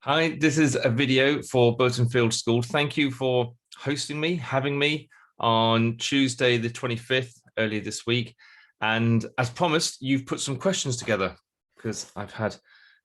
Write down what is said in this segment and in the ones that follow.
Hi, this is a video for Burton Field School. Thank you for hosting me, having me on Tuesday, the 25th, earlier this week. And as promised, you've put some questions together because I've had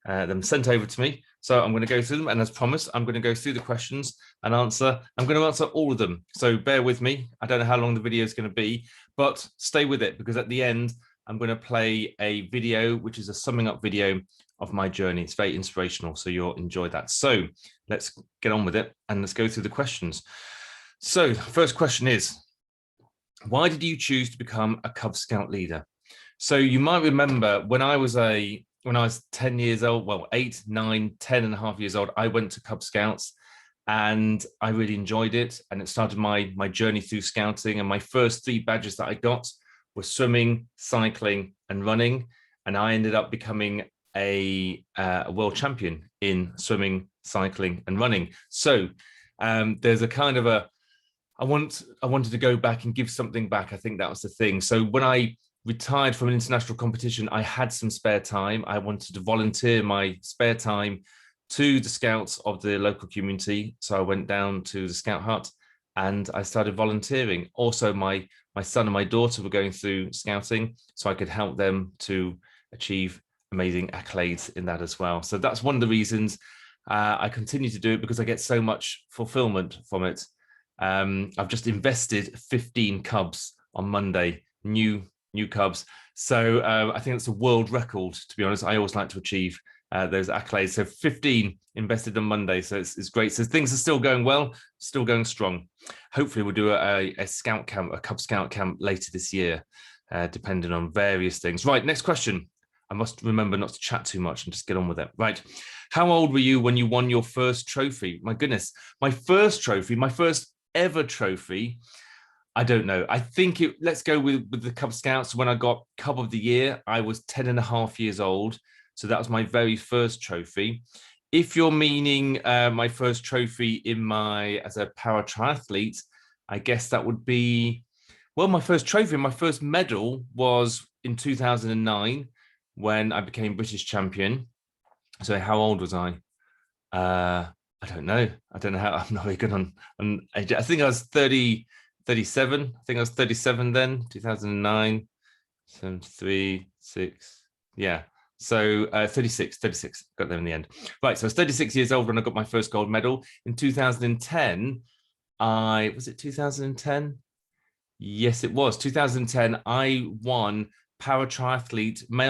them sent over to me. So I'm going to go through them. And as promised, I'm going to go through the questions and answer. I'm going to answer all of them. So bear with me. I don't know how long the video is going to be, but stay with it because at the end, I'm going to play a video, which is a summing up video of my journey. It's very inspirational, so you'll enjoy that. So let's get on with it and let's go through the questions. So first question is, why did you choose to become a Cub Scout leader? So you might remember when I was 10 years old, well, 8, 9, 10 and a half years old, I went to Cub Scouts and I really enjoyed it. And it started my journey through scouting. And my first 3 badges that I got were swimming, cycling and running. And I ended up becoming a world champion in swimming, cycling and running. So there's a kind of I wanted to go back and give something back. I think that was the thing. So when I retired from an international competition, I had some spare time. I wanted to volunteer my spare time to the scouts of the local community. So I went down to the scout hut and I started volunteering. Also, my son and my daughter were going through scouting, so I could help them to achieve amazing accolades in that as well. So that's one of the reasons I continue to do it, because I get so much fulfillment from it. I've just invested 15 cubs on Monday, new cubs. So I think it's a world record, to be honest. I always like to achieve those accolades. So 15 invested on Monday. So it's great. So things are still going well, still going strong. Hopefully we'll do a scout camp, a Cub Scout camp later this year, depending on various things. Right, next question. I must remember not to chat too much and just get on with it. Right. How old were you when you won your first trophy? My goodness, my first trophy, my first ever trophy, I don't know. I think let's go with the Cub Scouts. When I got Cub of the Year, I was 10 and a half years old. So that was my very first trophy. If you're meaning my first trophy as a para triathlete, I guess that would be, well, my first trophy, my first medal was in 2009 when I became British champion. So how old was I? I don't know. I don't know how. I'm not very good on age. I think I was 37. I think I was 37 then, 2009, 73, 6. Yeah. So 36, got there in the end. Right. So I was 36 years old when I got my first gold medal. In 2010, was it 2010? Yes, it was. 2010, I won male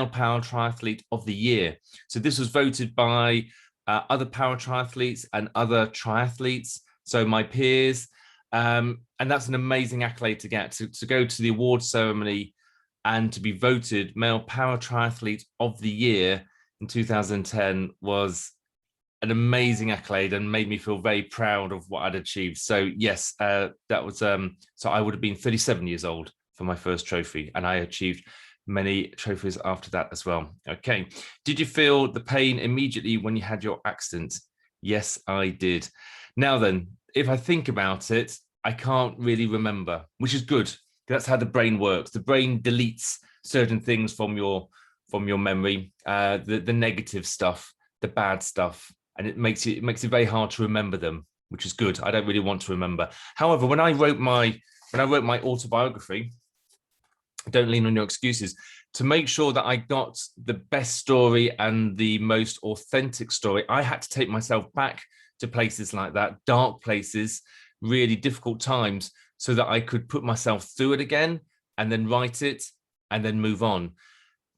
para triathlete of the year. So this was voted by other para triathletes and other triathletes, so my peers, and that's an amazing accolade to get, to go to the award ceremony and to be voted male para triathlete of the year in 2010 was an amazing accolade and made me feel very proud of what I'd achieved. So yes, that was so I would have been 37 years old for my first trophy, and I achieved many trophies after that as well. Okay. Did you feel the pain immediately when you had your accident? Yes, I did. Now then, if I think about it, I can't really remember, which is good. That's how the brain works. The brain deletes certain things from your memory, the negative stuff, the bad stuff, and it makes it very hard to remember them, which is good. I don't really want to remember. However, when I wrote my autobiography, Don't Lean on Your Excuses, to make sure that I got the best story and the most authentic story, I had to take myself back to places like that, dark places, really difficult times, so that I could put myself through it again and then write it and then move on.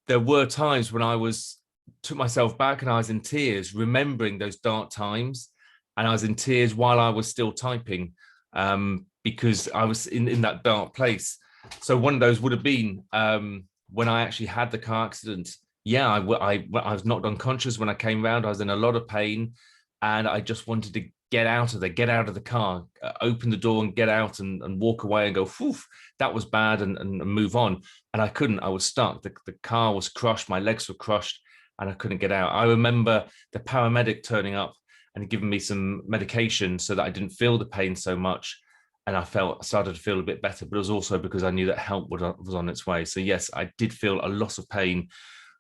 There were times when took myself back and I was in tears, remembering those dark times, and I was in tears while I was still typing, because I was in that dark place. So one of those would have been when I actually had the car accident. Yeah, I was knocked unconscious when I came round. I was in a lot of pain, and I just wanted to get out of the car, open the door and get out and walk away and go, phew, that was bad, and move on. And I couldn't. I was stuck. The car was crushed. My legs were crushed, and I couldn't get out. I remember the paramedic turning up and giving me some medication so that I didn't feel the pain so much. And I started to feel a bit better, but it was also because I knew that help was on its way. So yes, I did feel a loss of pain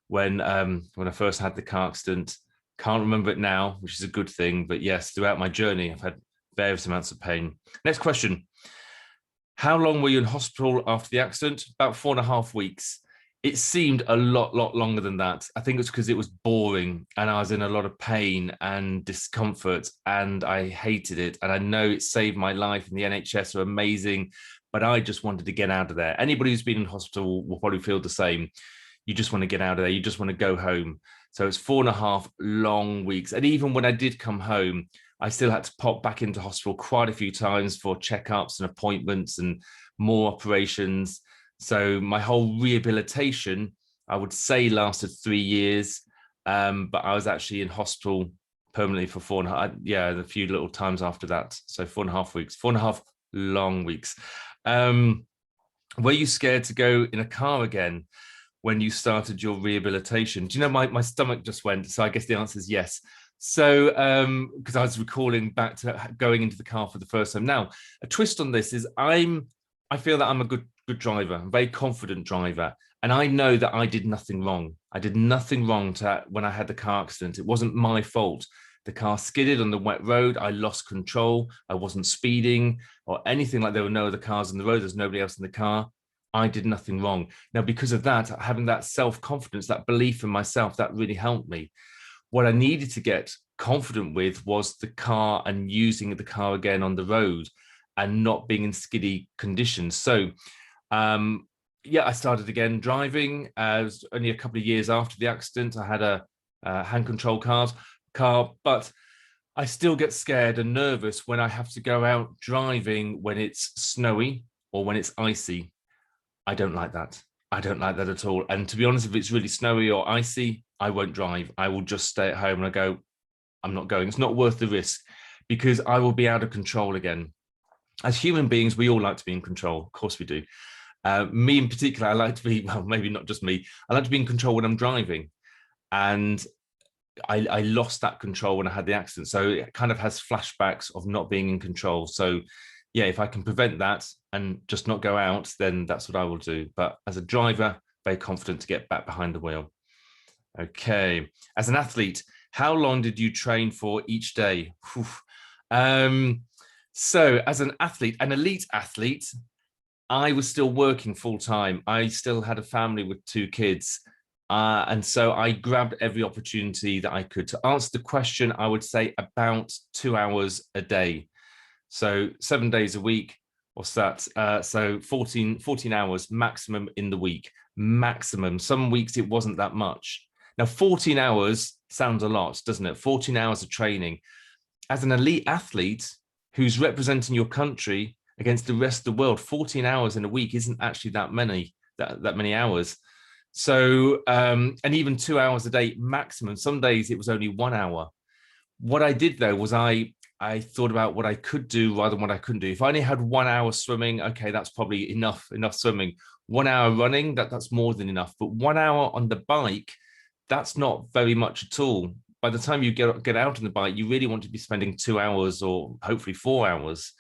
when I first had the car accident, Can't remember it now, which is a good thing. But yes, throughout my journey, I've had various amounts of pain. Next question. How long were you in hospital after the accident? About 4.5 weeks. It seemed a lot longer than that. I think it's because it was boring and I was in a lot of pain and discomfort and I hated it. And I know it saved my life and the NHS are amazing, but I just wanted to get out of there. Anybody who's been in hospital will probably feel the same. You just want to get out of there. You just want to go home. So it's 4.5 long weeks. And even when I did come home, I still had to pop back into hospital quite a few times for checkups and appointments and more operations. So my whole rehabilitation, I would say, lasted 3 years, but I was actually in hospital permanently for 4.5. Yeah, a few little times after that. So 4.5 weeks, 4.5 long weeks. Were you scared to go in a car again when you started your rehabilitation? Do you know, my stomach just went, so I guess the answer is yes. So, because I was recalling back to going into the car for the first time. Now, a twist on this is I feel that I'm a good driver, a very confident driver, and I know that I did nothing wrong. I did nothing wrong when I had the car accident. It wasn't my fault. The car skidded on the wet road. I lost control. I wasn't speeding or anything like there were no other cars on the road. There's nobody else in the car. I did nothing wrong. Now, because of that, having that self-confidence, that belief in myself, that really helped me. What I needed to get confident with was the car and using the car again on the road and not being in skiddy conditions. So, yeah, I started again driving. It was only a couple of years after the accident. I had a hand control car, but I still get scared and nervous when I have to go out driving when it's snowy or when it's icy. I don't like that. I don't like that at all. And to be honest, if it's really snowy or icy, I won't drive. I will just stay at home and I go, I'm not going. It's not worth the risk because I will be out of control again. As human beings, we all like to be in control. Of course we do. Me in particular, I like to be, well, maybe not just me, I like to be in control when I'm driving. And I lost that control when I had the accident. So it kind of has flashbacks of not being in control. So yeah, if I can prevent that and just not go out, then that's what I will do. But as a driver, very confident to get back behind the wheel. Okay. As an athlete, how long did you train for each day? So as an athlete, an elite athlete, I was still working full time. I still had a family with 2 kids. And so I grabbed every opportunity that I could. To answer the question, I would say about 2 hours a day. So 7 days a week, what's that? So 14 hours maximum in the week, maximum. Some weeks it wasn't that much. Now, 14 hours sounds a lot, doesn't it? 14 hours of training. As an elite athlete who's representing your country against the rest of the world, 14 hours in a week isn't actually that many hours. So, and even 2 hours a day maximum. Some days it was only 1 hour. What I did though was I thought about what I could do rather than what I couldn't do. If I only had 1 hour swimming, okay, that's probably enough swimming. 1 hour running, that's more than enough. But 1 hour on the bike, that's not very much at all. By the time you get out on the bike, you really want to be spending 2 hours or hopefully 4 hours.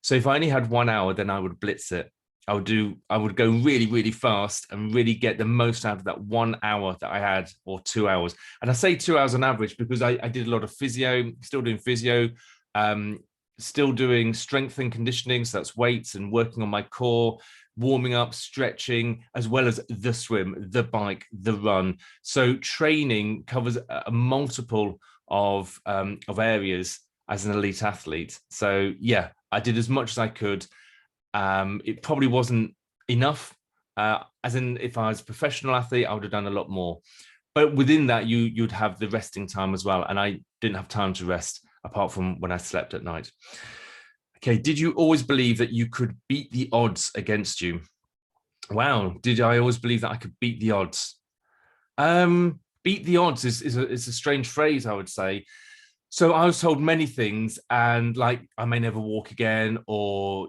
So if I only had 1 hour, then I would blitz it. I would go really, really fast and really get the most out of that 1 hour that I had, or 2 hours. And I say 2 hours on average because I did a lot of physio, still doing physio, still doing strength and conditioning. So that's weights and working on my core, warming up, stretching, as well as the swim, the bike, the run. So training covers a multiple of areas as an elite athlete. So yeah, I did as much as I could. It probably wasn't enough. As in, if I was a professional athlete, I would have done a lot more. But within that, you'd have the resting time as well. And I didn't have time to rest apart from when I slept at night. Okay, did you always believe that you could beat the odds against you? Wow, did I always believe that I could beat the odds? Beat the odds is a strange phrase, I would say. So I was told many things, and like I may never walk again, or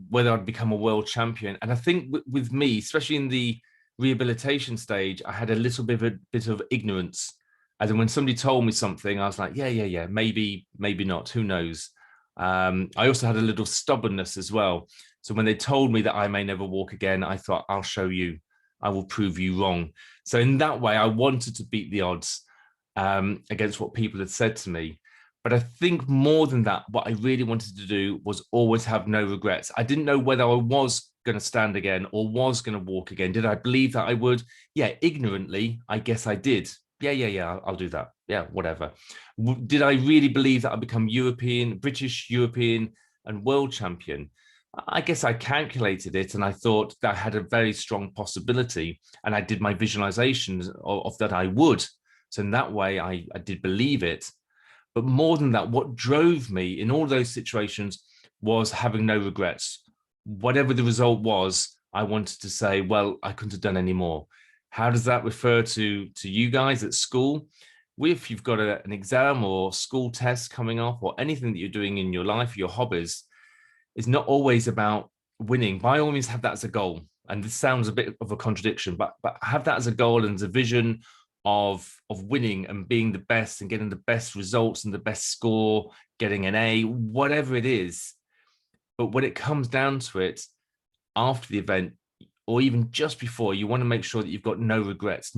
whether I'd become a world champion. And I think with me, especially in the rehabilitation stage, I had a little bit of ignorance. As in, when somebody told me something, I was like, yeah, maybe not, who knows. I also had a little stubbornness as well. So when they told me that I may never walk again, I thought, I'll show you, I will prove you wrong. So in that way, I wanted to beat the odds. against what people had said to me. But I think more than that, what I really wanted to do was always have no regrets. I didn't know whether I was going to stand again or was going to walk again. Did I believe that I would? Yeah, ignorantly, I guess I did. Yeah, I'll do that. Yeah, whatever. Did I really believe that I'd become European, British, European, and world champion? I guess I calculated it and I thought that I had a very strong possibility, and I did my visualizations of that I would. So in that way, I did believe it. But more than that, what drove me in all those situations was having no regrets. Whatever the result was, I wanted to say, well, I couldn't have done any more. How does that refer to you guys at school? If you've got an exam or school test coming up, or anything that you're doing in your life, your hobbies, it's not always about winning. By all means, have that as a goal. And this sounds a bit of a contradiction, but have that as a goal and as a vision of winning and being the best and getting the best results and the best score, getting an A, whatever it is. But when it comes down to it, after the event, or even just before, you want to make sure that you've got no regrets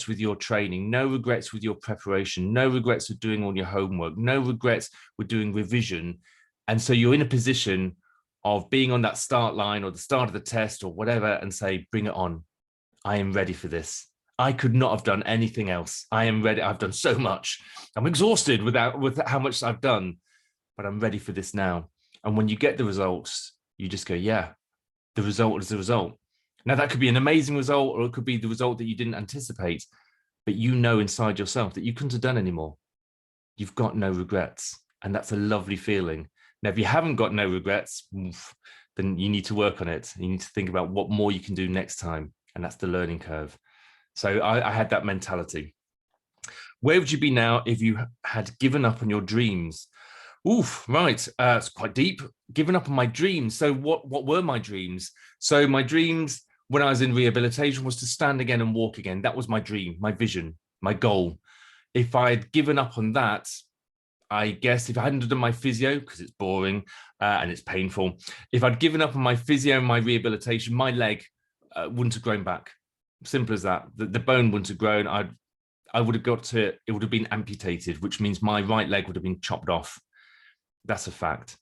with your training, no regrets with your preparation, no regrets with doing all your homework, no regrets with doing revision. And so you're in a position of being on that start line or the start of the test or whatever and say, bring it on. I am ready for this. I could not have done anything else. I am ready. I've done so much. I'm exhausted with how much I've done, but I'm ready for this now. And when you get the results, you just go, yeah, the result is the result. Now, that could be an amazing result, or it could be the result that you didn't anticipate, but you know inside yourself that you couldn't have done any more. You've got no regrets. And that's a lovely feeling. Now, if you haven't got no regrets, then you need to work on it. You need to think about what more you can do next time. And that's the learning curve. So I had that mentality. Where would you be now if you had given up on your dreams? Oof, right. It's quite deep. Given up on my dreams. So what were my dreams? So my dreams when I was in rehabilitation was to stand again and walk again. That was my dream, my vision, my goal. If I had given up on that, I guess if I hadn't done my physio, because it's boring and it's painful, if I'd given up on my physio and my rehabilitation, my leg wouldn't have grown back. Simple as that. The bone wouldn't have grown. I would have got to, it would have been amputated, which means my right leg would have been chopped off. That's a fact.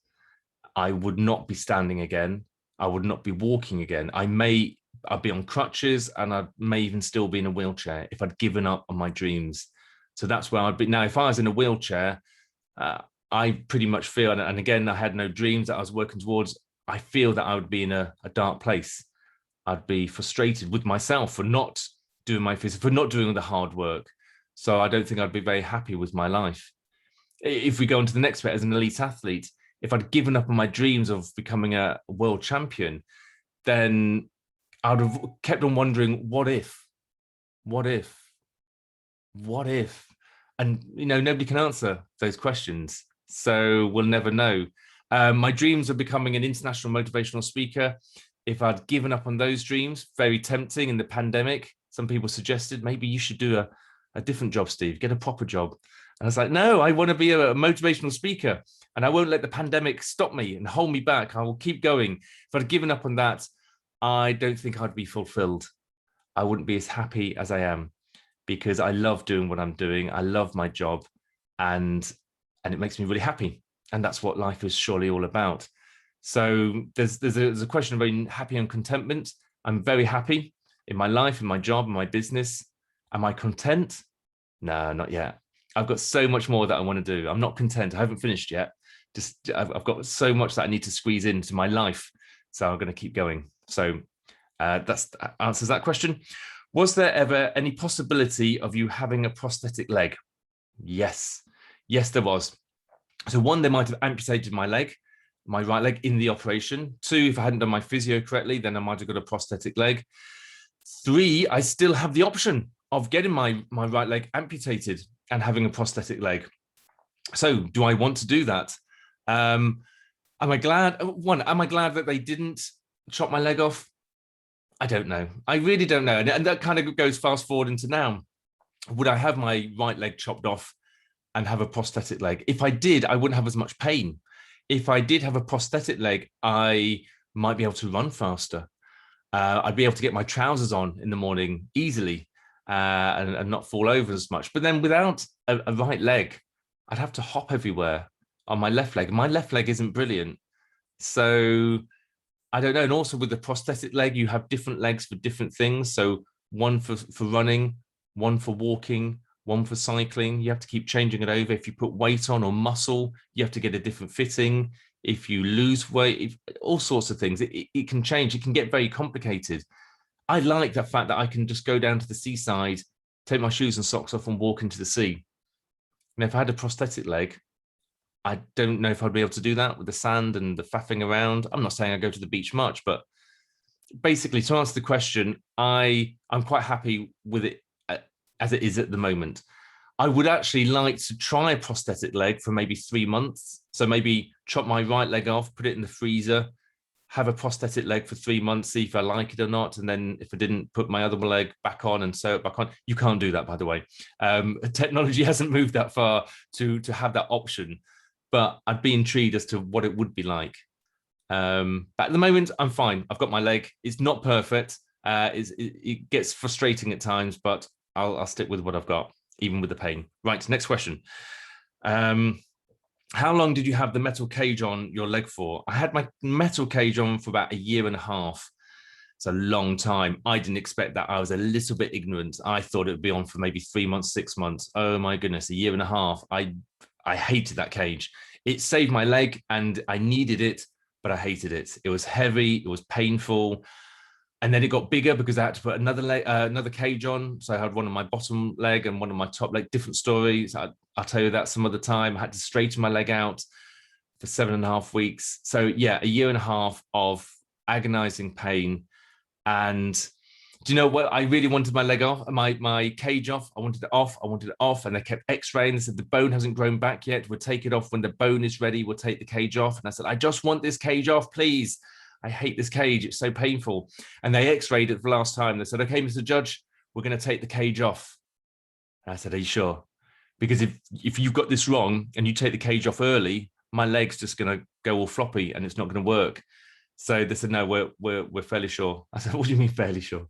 I would not be standing again. I would not be walking again. I'd be on crutches and I may even still be in a wheelchair if I'd given up on my dreams. So that's where I'd be. Now, if I was in a wheelchair, I pretty much feel, and again, I had no dreams that I was working towards, I feel that I would be in a dark place. I'd be frustrated with myself for not doing my physical, for not doing the hard work. So I don't think I'd be very happy with my life. If we go on to the next bit, as an elite athlete, if I'd given up on my dreams of becoming a world champion, then I'd have kept on wondering, what if? And, nobody can answer those questions. So we'll never know. My dreams of becoming an international motivational speaker, if I'd given up on those dreams, very tempting in the pandemic. Some people suggested maybe you should do a different job, Steve, get a proper job. And I was like, no, I want to be a motivational speaker and I won't let the pandemic stop me and hold me back. I will keep going. If I'd given up on that, I don't think I'd be fulfilled. I wouldn't be as happy as I am because I love doing what I'm doing. I love my job and it makes me really happy. And that's what life is surely all about. So there's a question of being happy and contentment. I'm very happy in my life, in my job, in my business. Am I content? No, not yet. I've got so much more that I want to do. I'm not content. I haven't finished yet. I've got so much that I need to squeeze into my life. So I'm going to keep going. So that answers that question. Was there ever any possibility of you having a prosthetic leg? Yes, there was. So one, they might have amputated my leg, my right leg in the operation. Two, if I hadn't done my physio correctly, then I might have got a prosthetic leg. Three, I still have the option of getting my right leg amputated and having a prosthetic leg. So do I want to do that? Am I glad that they didn't chop my leg off? I don't know. I really don't know. And that kind of goes fast forward into now. Would I have my right leg chopped off and have a prosthetic leg? If I did, I wouldn't have as much pain. If I did have a prosthetic leg, I might be able to run faster. I'd be able to get my trousers on in the morning easily. and not fall over as much. But then without a right leg, I'd have to hop everywhere on my left leg. My left leg isn't brilliant. So I don't know. And also with the prosthetic leg, you have different legs for different things. So one for running, one for walking, one for cycling. You have to keep changing it over. If you put weight on or muscle, you have to get a different fitting. If you lose weight, all sorts of things. It can change. It can get very complicated. I like the fact that I can just go down to the seaside, take my shoes and socks off and walk into the sea. And if I had a prosthetic leg, I don't know if I'd be able to do that with the sand and the faffing around. I'm not saying I go to the beach much, but basically to answer the question, I'm quite happy with it as it is at the moment. I would actually like to try a prosthetic leg for maybe 3 months. So maybe chop my right leg off, put it in the freezer, have a prosthetic leg for 3 months, see if I like it or not. And then if I didn't, put my other leg back on and sew it back on. You can't do that, by the way. Technology hasn't moved that far to have that option, but I'd be intrigued as to what it would be like. But at the moment, I'm fine. I've got my leg. It's not perfect. It gets frustrating at times, but I'll stick with what I've got, even with the pain. Right, next question. How long did you have the metal cage on your leg for? I had my metal cage on for about 1.5 years. It's a long time. I didn't expect that. I was a little bit ignorant. I thought it would be on for maybe 3 months, 6 months. Oh my goodness, 1.5 years. I hated that cage. It saved my leg and I needed it, but I hated it. It was heavy, it was painful. And then it got bigger because I had to put another cage on. So I had one on my bottom leg and one on my top leg, different stories. I'll tell you that some other time. I had to straighten my leg out for 7.5 weeks. So yeah, 1.5 years of agonizing pain. And do you know what? I really wanted my leg off, my cage off. I wanted it off. And they kept x-raying. They said, the bone hasn't grown back yet. We'll take it off when the bone is ready. We'll take the cage off. And I said, I just want this cage off, please. I hate this cage. It's so painful. And they x-rayed it for the last time. They said, okay, Mr. Judge, we're going to take the cage off. And I said, are you sure? Because if you've got this wrong and you take the cage off early, my leg's just going to go all floppy and it's not going to work. So they said, no, we're fairly sure. I said, what do you mean fairly sure?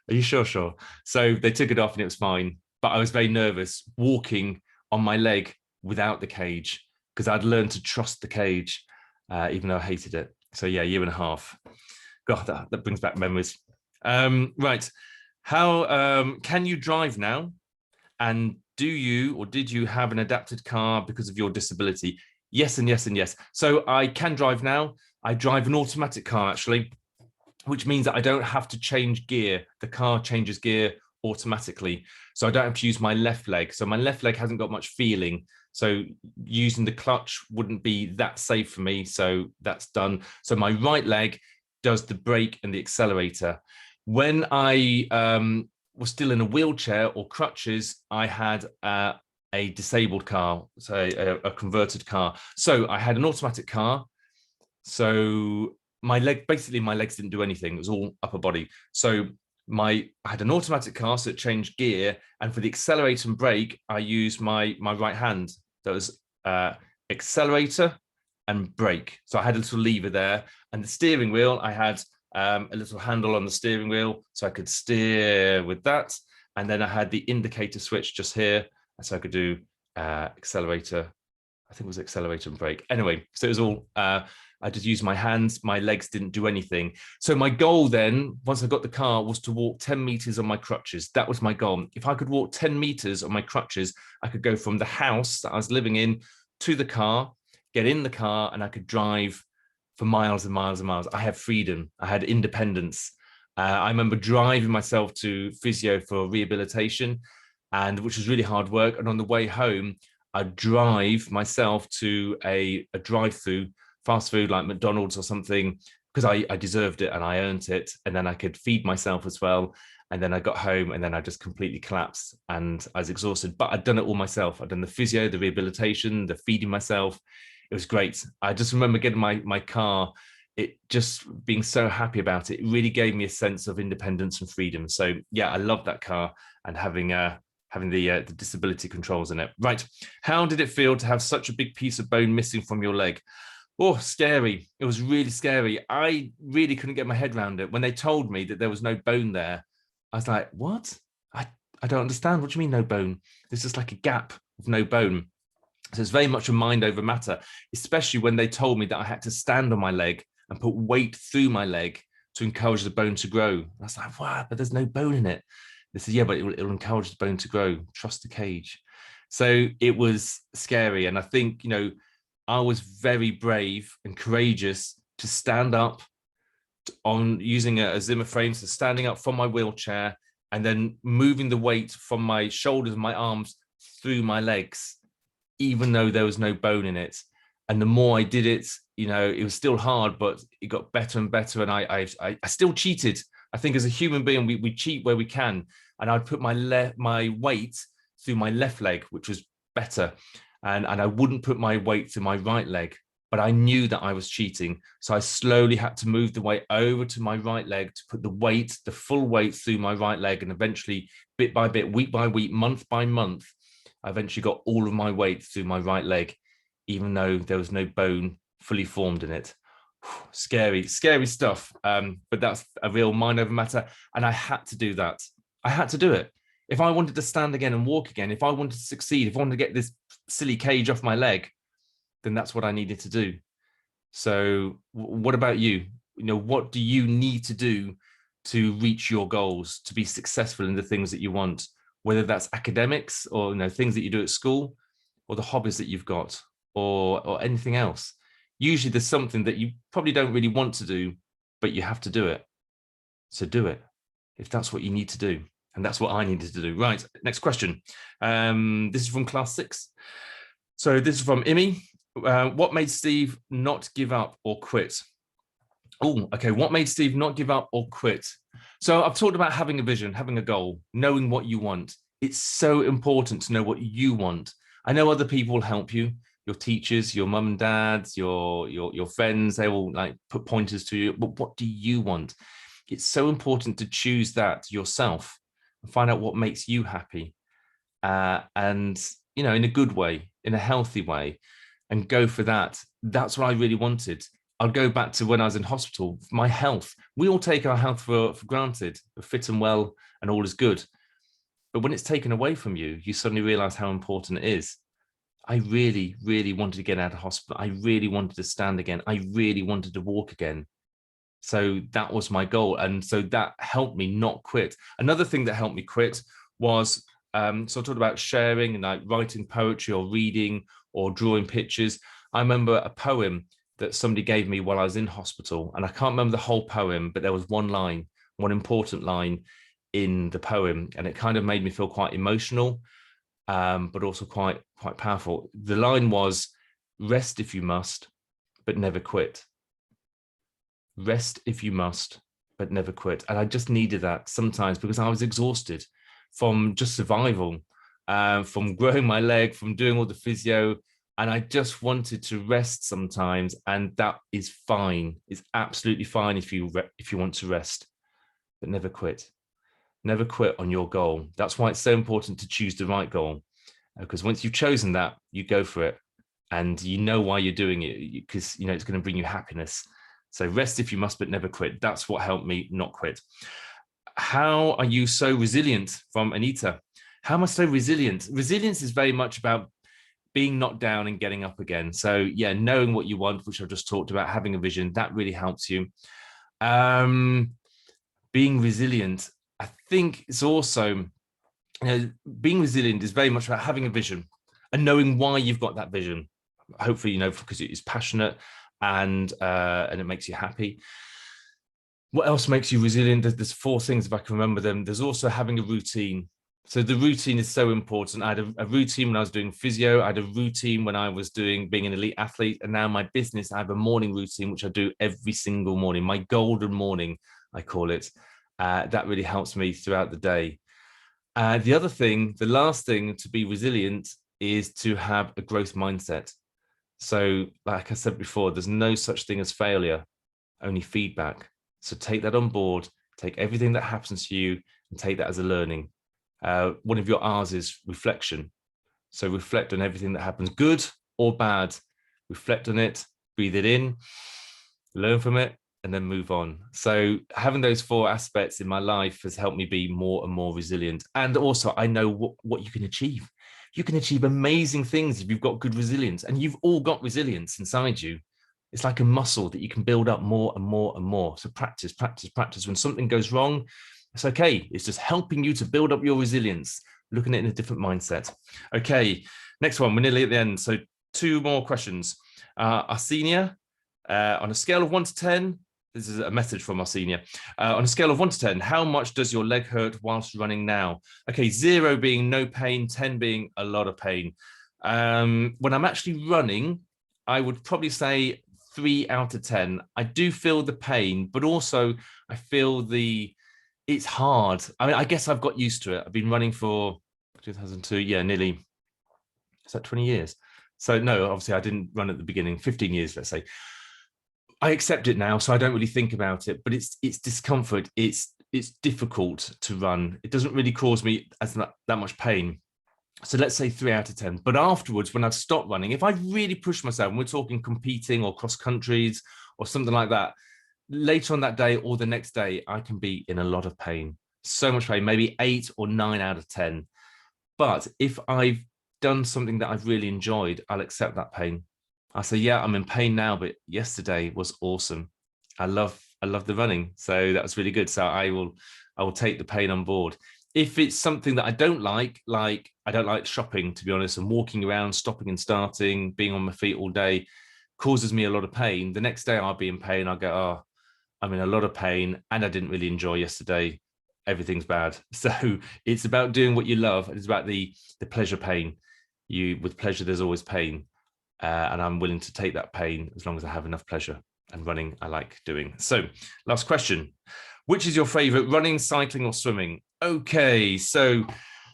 Are you sure? Sure. So they took it off and it was fine. But I was very nervous walking on my leg without the cage because I'd learned to trust the cage, even though I hated it. So yeah, 1.5 years. God, that brings back memories. Right. How can you drive now? And do you or did you have an adapted car because of your disability? Yes and yes and yes. So I can drive now. I drive an automatic car actually, which means that I don't have to change gear. The car changes gear automatically. So I don't have to use my left leg. So my left leg hasn't got much feeling. So using the clutch wouldn't be that safe for me. So that's done. So my right leg does the brake and the accelerator. When I was still in a wheelchair or crutches, I had a disabled car, so a converted car. So I had an automatic car. So my legs didn't do anything. It was all upper body. So I had an automatic car, so it changed gear. And for the accelerator and brake, I used my right hand. That was accelerator and brake. So I had a little lever there. And the steering wheel, I had a little handle on the steering wheel, so I could steer with that. And then I had the indicator switch just here, so I could do accelerator. I think it was accelerator and brake. Anyway, so it was all, I just used my hands. My legs didn't do anything. So my goal then, once I got the car, was to walk 10 meters on my crutches. That was my goal. If I could walk 10 meters on my crutches, I could go from the house that I was living in to the car, get in the car, and I could drive for miles and miles and miles. I had freedom. I had independence. I remember driving myself to physio for rehabilitation, and which was really hard work. And on the way home, I'd drive myself to a drive-through fast food like McDonald's or something, because I deserved it and I earned it. And then I could feed myself as well. And then I got home and then I just completely collapsed and I was exhausted, but I'd done it all myself. I'd done the physio, the rehabilitation, the feeding myself. It was great. I just remember getting my car, it just being so happy about it. It really gave me a sense of independence and freedom. So yeah, I love that car and having the disability controls in it. Right. How did it feel to have such a big piece of bone missing from your leg? Oh, scary. It was really scary. I really couldn't get my head around it. When they told me that there was no bone there, I was like, what? I I don't understand. What do you mean no bone? There's just like a gap of no bone. So it's very much a mind over matter, especially when they told me that I had to stand on my leg and put weight through my leg to encourage the bone to grow. I was like, wow, but there's no bone in it. They said, yeah, but it'll encourage the bone to grow. Trust the cage. So it was scary. And I think, I was very brave and courageous to stand up on using a Zimmer frame, so standing up from my wheelchair and then moving the weight from my shoulders and my arms through my legs, even though there was no bone in it. And the more I did it, it was still hard, but it got better and better. And I still cheated. I think as a human being, we cheat where we can. And I'd put my weight through my left leg, which was better. And I wouldn't put my weight through my right leg, but I knew that I was cheating. So I slowly had to move the weight over to my right leg to put the full weight through my right leg. And eventually, bit by bit, week by week, month by month, I eventually got all of my weight through my right leg, even though there was no bone fully formed in it. Scary stuff. But that's a real mind over matter. And I had to do that. I had to do it. If I wanted to stand again and walk again, if I wanted to succeed, if I wanted to get this silly cage off my leg, then that's what I needed to do. So what about you? What do you need to do to reach your goals, to be successful in the things that you want, whether that's academics or things that you do at school, or the hobbies that you've got, or anything else? Usually there's something that you probably don't really want to do, but you have to do it. So do it if that's what you need to do. And that's what I needed to do. Right, next question. This is from class 6. So this is from Imi. What made Steve not give up or quit? Oh, okay. What made Steve not give up or quit? So I've talked about having a vision, having a goal, knowing what you want. It's so important to know what you want. I know other people will help you, your teachers, your mum and dads, your friends, they will put pointers to you. But what do you want? It's so important to choose that yourself and find out what makes you happy. And, in a good way, in a healthy way, and go for that. That's what I really wanted. I'll go back to when I was in hospital, my health. We all take our health for granted. We're fit and well and all is good. But when it's taken away from you, you suddenly realize how important it is. I really, really wanted to get out of hospital. I really wanted to stand again. I really wanted to walk again. So that was my goal. And so that helped me not quit. Another thing that helped me quit was, so I talked about sharing and writing poetry or reading or drawing pictures. I remember a poem that somebody gave me while I was in hospital, and I can't remember the whole poem, but there was one important line in the poem, and it kind of made me feel quite emotional, but also quite powerful. The line was, "Rest if you must, but never quit. Rest if you must, but never quit." And I just needed that sometimes because I was exhausted from just survival, from growing my leg, from doing all the physio. And I just wanted to rest sometimes. And that is fine. It's absolutely fine if you want to rest, but never quit. Never quit on your goal. That's why it's so important to choose the right goal. Because once you've chosen that, you go for it. And you know why you're doing it, because it's going to bring you happiness. So rest if you must, but never quit. That's what helped me not quit. How are you so resilient? From Anita. How am I so resilient? Resilience is very much about being knocked down and getting up again. So yeah, knowing what you want, which I've just talked about, having a vision, that really helps you. Being resilient, I think it's also, being resilient is very much about having a vision and knowing why you've got that vision. Hopefully, because it is passionate and it makes you happy. What else makes you resilient? There's 4 things, if I can remember them. There's also having a routine. So the routine is so important. I had a routine when I was doing physio. I had a routine when I was being an elite athlete. And now my business, I have a morning routine, which I do every single morning. My golden morning, I call it. That really helps me throughout the day. The last thing to be resilient is to have a growth mindset. So like I said before, there's no such thing as failure, only feedback. So take that on board, take everything that happens to you and take that as a learning. One of your R's is reflection. So reflect on everything that happens, good or bad. Reflect on it, breathe it in, learn from it, and then move on. So having those 4 aspects in my life has helped me be more and more resilient. And also I know what you can achieve. You can achieve amazing things if you've got good resilience, and you've all got resilience inside you. It's like a muscle that you can build up more and more and more. So practice, practice, practice. When something goes wrong, it's okay. It's just helping you to build up your resilience, looking at it in a different mindset. Okay, next one. We're nearly at the end. So 2 more questions. Arsenia, on a scale of 1 to 10, this is a message from Arsenia. On a scale of 1 to 10, how much does your leg hurt whilst running now? Okay, 0 being no pain, 10 being a lot of pain. When I'm actually running, I would probably say 3 out of 10. I do feel the pain, but also I feel it's hard. I mean, I guess I've got used to it. I've been running for 2002, nearly, is that 20 years? So no, obviously I didn't run at the beginning, 15 years, let's say. I accept it now, so I don't really think about it, but it's discomfort. It's difficult to run. It doesn't really cause me that much pain. So let's say 3 out of 10. But afterwards, when I've stopped running, if I really push myself, and we're talking competing or cross countries or something like that, later on that day or the next day, I can be in a lot of pain, so much pain, maybe 8 or 9 out of 10. But if I've done something that I've really enjoyed, I'll accept that pain. I say, yeah, I'm in pain now, but yesterday was awesome. I love the running. So that was really good. So I will take the pain on board. If it's something that I don't like I don't like shopping, to be honest, and walking around, stopping and starting, being on my feet all day causes me a lot of pain. The next day I'll be in pain. I'll go, oh, I'm in a lot of pain and I didn't really enjoy yesterday. Everything's bad. So it's about doing what you love. It's about the pleasure pain. With pleasure, there's always pain. And I'm willing to take that pain as long as I have enough pleasure, and running I like doing. So last question, which is your favorite, running, cycling or swimming? Okay, so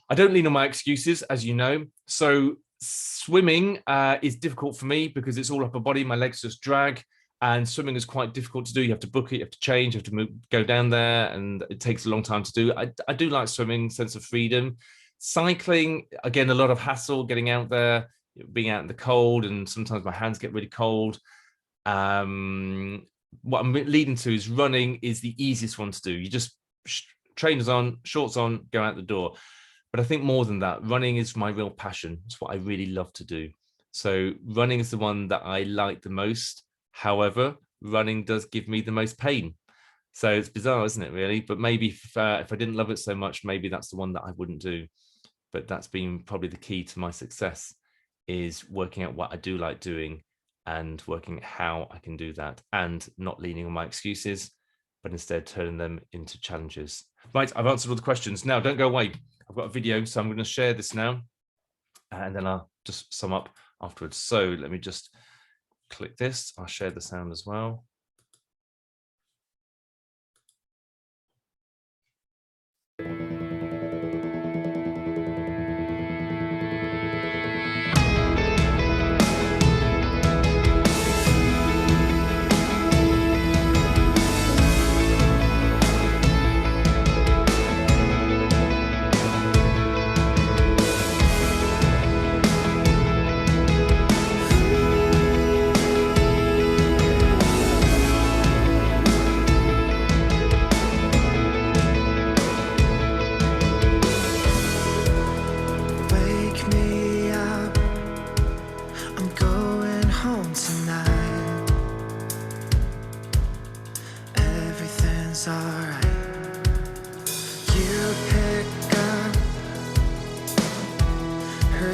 I don't lean on my excuses, as you know. So swimming is difficult for me because it's all upper body, my legs just drag, and swimming is quite difficult to do. You have to book it, you have to change, you have to go down there, and it takes a long time to do. I do like swimming, sense of freedom. Cycling, again, a lot of hassle getting out there, being out in the cold, and sometimes my hands get really cold. What I'm leading to is running is the easiest one to do. You just trainers on, shorts on, go out the door. But I think more than that, running is my real passion. It's what I really love to do. So running is the one that I like the most. However, running does give me the most pain. So it's bizarre, isn't it, really? But maybe if I didn't love it so much, maybe that's the one that I wouldn't do. But that's been probably the key to my success, is working out what I do like doing and working out how I can do that, and not leaning on my excuses, but instead turning them into challenges. Right, I've answered all the questions. Now, don't go away. I've got a video, so I'm going to share this now, and then I'll just sum up afterwards. So let me just click this. I'll share the sound as well.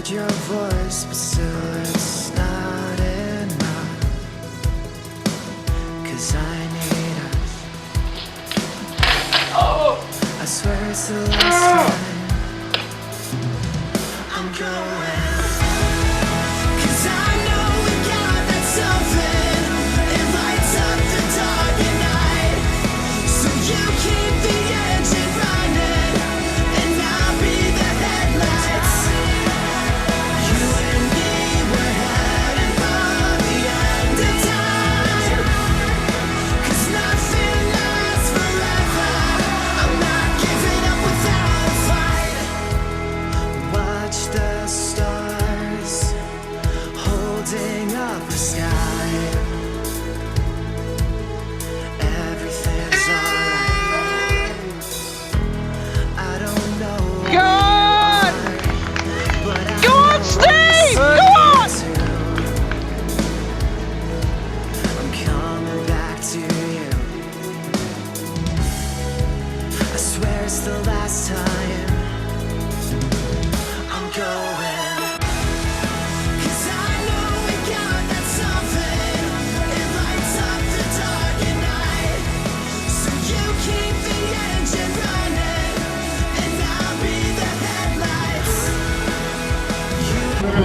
Your voice, but still it's not enough, 'cause I need us. I swear it's the last time I'm going. Stars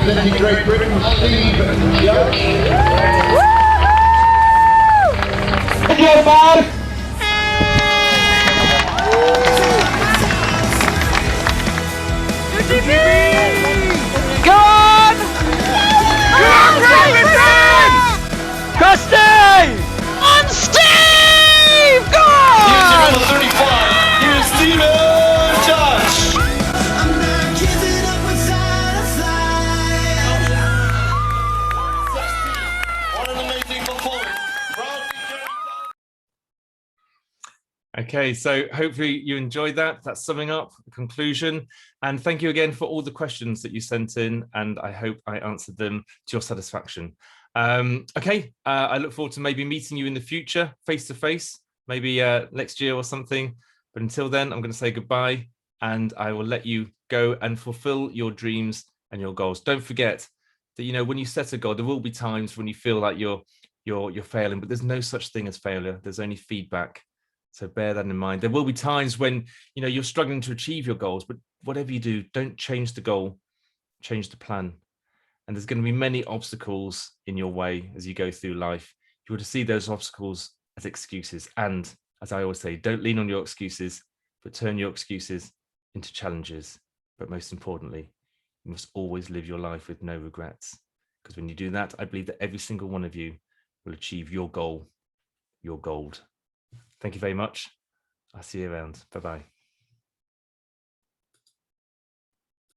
representing Great Britain, Steve Judge. Thank you, man. Go on! Go on, Davidson! Go Steve! On Steve! Go on! Number 35, here's Steven Judge. I'm not giving up without a fight. What an amazing performance. Proudly carried down. Okay, so hopefully you enjoyed that. That's summing up, the conclusion. And thank you again for all the questions that you sent in, and I hope I answered them to your satisfaction. Okay, I look forward to maybe meeting you in the future, face to face, maybe next year or something. But until then, I'm going to say goodbye, and I will let you go and fulfill your dreams and your goals. Don't forget that, you know, when you set a goal, there will be times when you feel like you're failing, but there's no such thing as failure. There's only feedback. So bear that in mind. There will be times when, you know, you're struggling to achieve your goals, but whatever you do, don't change the goal, change the plan. And there's going to be many obstacles in your way as you go through life. You want to see those obstacles as excuses. And as I always say, don't lean on your excuses, but turn your excuses into challenges. But most importantly, you must always live your life with no regrets. Because when you do that, I believe that every single one of you will achieve your goal, your gold. Thank you very much. I'll see you around. Bye-bye.